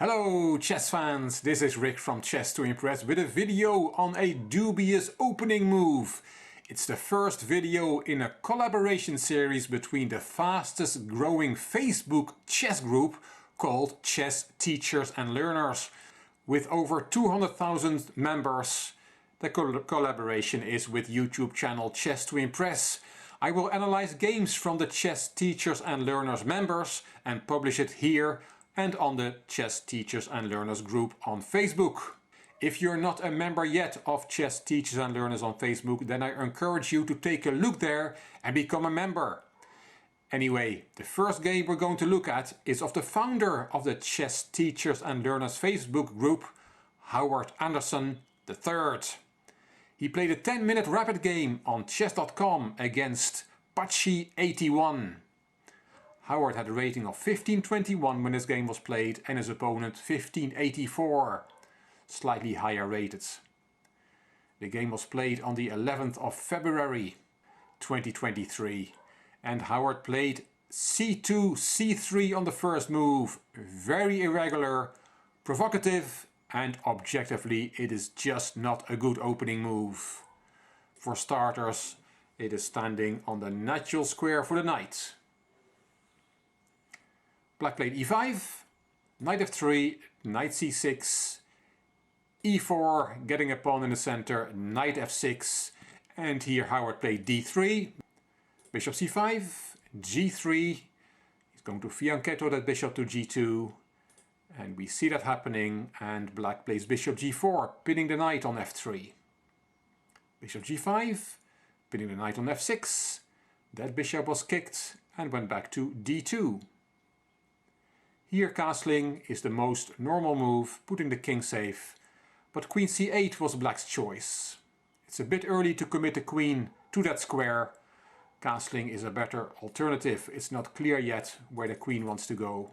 Hello chess fans, this is Rick from Chess to Impress with a video on a dubious opening move. It's the first video in a collaboration series between the fastest growing Facebook chess group called Chess Teachers and Learners. With over 200,000 members, the collaboration is with YouTube channel Chess to Impress. I will analyze games from the Chess Teachers and Learners members and publish it here and on the Chess Teachers and Learners group on Facebook. If you're not a member yet of Chess Teachers and Learners on Facebook, then I encourage you to take a look there and become a member. Anyway, the first game we're going to look at is of the founder of the Chess Teachers and Learners Facebook group, Howard Anderson III. He played a 10-minute rapid game on chess.com against Pachi81. Howard had a rating of 1521 when this game was played and his opponent 1584, slightly higher rated. The game was played on the 11th of February 2023 and Howard played c2, c3 on the first move. Very irregular, provocative, and objectively it is just not a good opening move. For starters, it is standing on the natural square for the knight. Black played e5, knight f3, knight c6, e4, getting a pawn in the center, knight f6, and here Howard played d3, bishop c5, g3, he's going to fianchetto that bishop to g2, and we see that happening, and black plays bishop g4, pinning the knight on f3. Bishop g5, pinning the knight on f6, that bishop was kicked and went back to d2. Here castling is the most normal move, putting the king safe, but queen c8 was black's choice. It's a bit early to commit the queen to that square. Castling is a better alternative. It's not clear yet where the queen wants to go.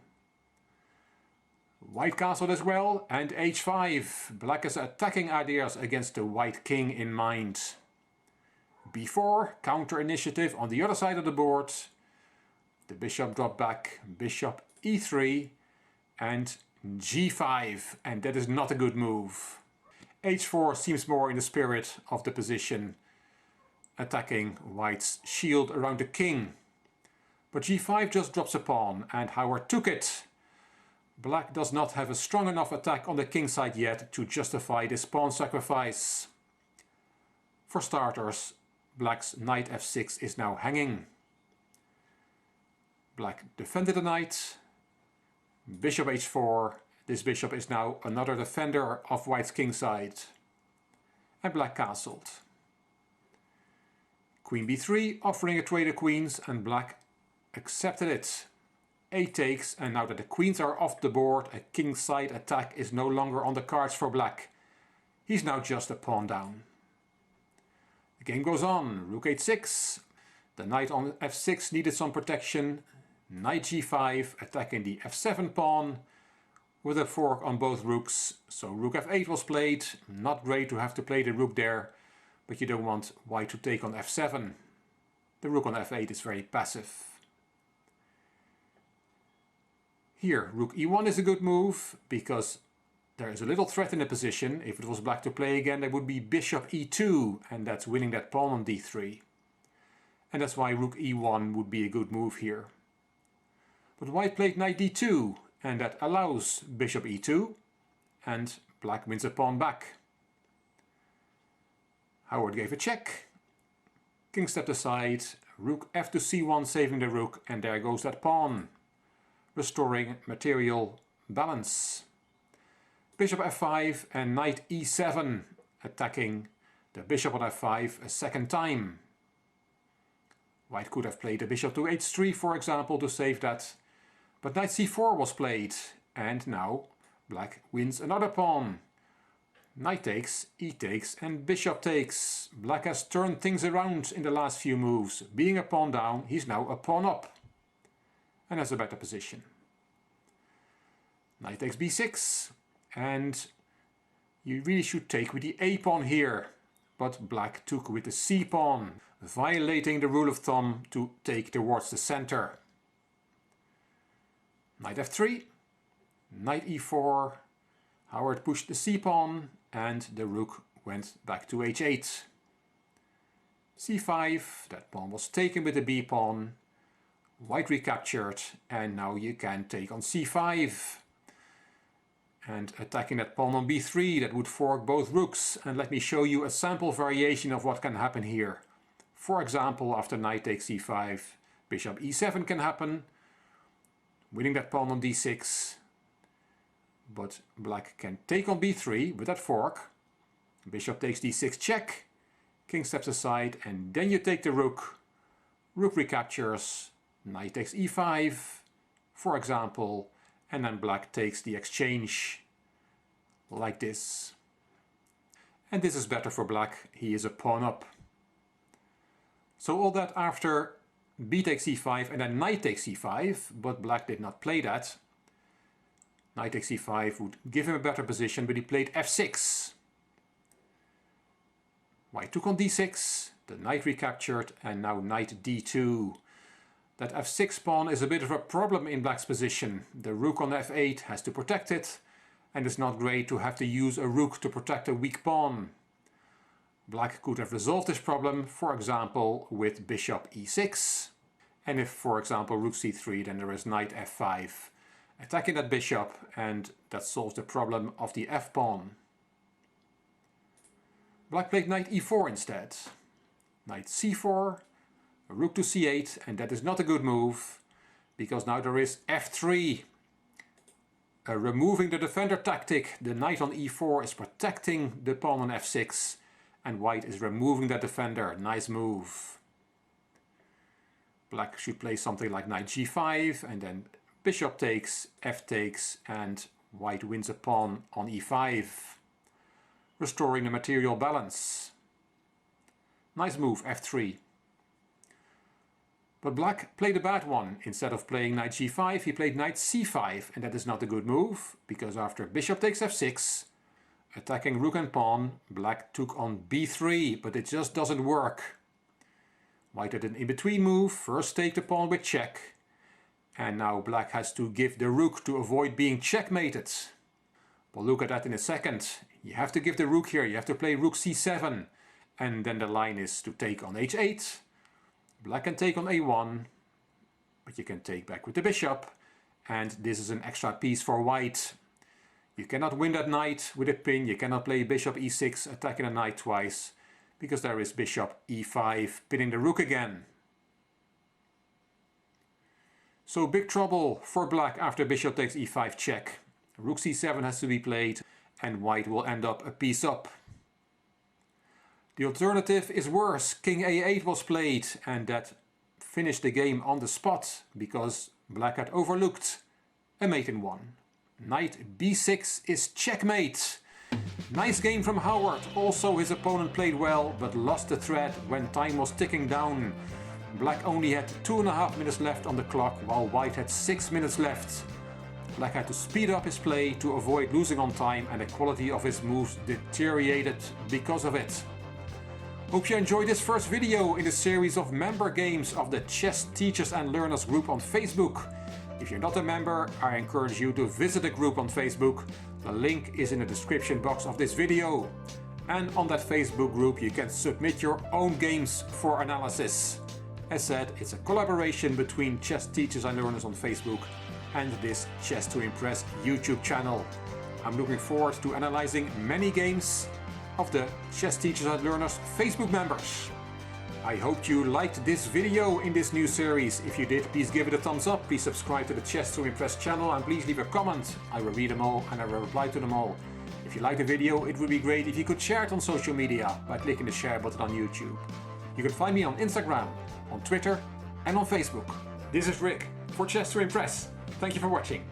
White castled as well, and h5. Black is attacking ideas against the white king in mind. b4, counter initiative on the other side of the board. The bishop dropped back, bishop e3 and g5, and that is not a good move. h4 seems more in the spirit of the position, attacking white's shield around the king. But g5 just drops a pawn and Howard took it. Black does not have a strong enough attack on the king side yet to justify this pawn sacrifice. For starters, black's knight f6 is now hanging. Black defended the knight, bishop h4, this bishop is now another defender of white's king side. And black castled. Queen b3, offering a trade of queens, and black accepted it. A takes, and now that the queens are off the board, a king side attack is no longer on the cards for black. He's now just a pawn down. The game goes on, rook h6, the knight on f6 needed some protection. Knight g5, attacking the f7 pawn with a fork on both rooks. So rook f8 was played. Not great to have to play the rook there, but you don't want white to take on f7. The rook on f8 is very passive. Here, rook e1 is a good move because there is a little threat in the position. If it was black to play again, there would be bishop e2, and that's winning that pawn on d3. And that's why rook e1 would be a good move here. But white played knight d2, and that allows bishop e2, and black wins a pawn back. Howard gave a check, king stepped aside, rook f to c1 saving the rook, and there goes that pawn, restoring material balance. Bishop f5 and knight e7, attacking the bishop on f5 a second time. White could have played a bishop to h3, for example, to save that. But knight c4 was played, and now black wins another pawn. Knight takes, e takes, and bishop takes. Black has turned things around in the last few moves. Being a pawn down, he's now a pawn up, and has a better position. Knight takes b6, and you really should take with the a pawn here. But black took with the c pawn, violating the rule of thumb to take towards the center. Knight f3, Knight e4, Howard pushed the c-pawn and the rook went back to h8. c5, that pawn was taken with the b-pawn, white recaptured, and now you can take on c5. And attacking that pawn on b3, that would fork both rooks. And let me show you a sample variation of what can happen here. For example, after knight takes c5, bishop e7 can happen, winning that pawn on d6. But black can take on b3 with that fork. Bishop takes d6 check, king steps aside, and then you take the rook. Rook recaptures, knight takes e5, for example, and then black takes the exchange like this. And this is better for black, he is a pawn up. So all that after b takes c5 and then knight takes c5, but black did not play that. Knight takes c5 would give him a better position, but he played f6. White took on d6, the knight recaptured, and now knight d2. That f6 pawn is a bit of a problem in black's position. The rook on f8 has to protect it, and it's not great to have to use a rook to protect a weak pawn. Black could have resolved this problem, for example, with bishop e6. And if, for example, rook c3, then there is knight f5, attacking that bishop, and that solves the problem of the f-pawn. Black played knight e4 instead. Knight c4, rook to c8, and that is not a good move, because now there is f3. Removing the defender tactic, the knight on e4 is protecting the pawn on f6, and white is removing that defender. Nice move. Black should play something like knight g5, and then bishop takes, f takes, and white wins a pawn on e5, restoring the material balance. Nice move, f3. But black played a bad one. Instead of playing knight g5, he played knight c5, and that is not a good move, because after bishop takes f6, attacking rook and pawn, black took on b3, but it just doesn't work. White did an in-between move, first take the pawn with check, and now black has to give the rook to avoid being checkmated. We'll look at that in a second. You have to give the rook here, you have to play rook c7, and then the line is to take on h8. Black can take on a1, but you can take back with the bishop, and this is an extra piece for white. You cannot win that knight with a pin, you cannot play bishop e6 attacking a knight twice, because there is bishop e5 pinning the rook again. So big trouble for black after bishop takes e5 check. Rook c7 has to be played, and white will end up a piece up. The alternative is worse. King a8 was played, and that finished the game on the spot, because black had overlooked a mate in one. Knight b6 is checkmate. Nice game from Howard. Also his opponent played well, but lost the thread when time was ticking down. Black only had 2.5 minutes left on the clock, while white had 6 minutes left. Black had to speed up his play to avoid losing on time, and the quality of his moves deteriorated because of it. Hope you enjoyed this first video in the series of member games of the Chess Teachers and Learners group on Facebook. If you're not a member, I encourage you to visit the group on Facebook. The link is in the description box of this video. And on that Facebook group you can submit your own games for analysis. As said, it's a collaboration between Chess Teachers and Learners on Facebook and this Chess to Impress YouTube channel. I'm looking forward to analyzing many games of the Chess Teachers and Learners Facebook members. I hope you liked this video in this new series. If you did, please give it a thumbs up, please subscribe to the Chess to Impress channel, and please leave a comment. I will read them all and I will reply to them all. If you liked the video, it would be great if you could share it on social media by clicking the share button on YouTube. You can find me on Instagram, on Twitter and on Facebook. This is Rick for Chess to Impress. Thank you for watching.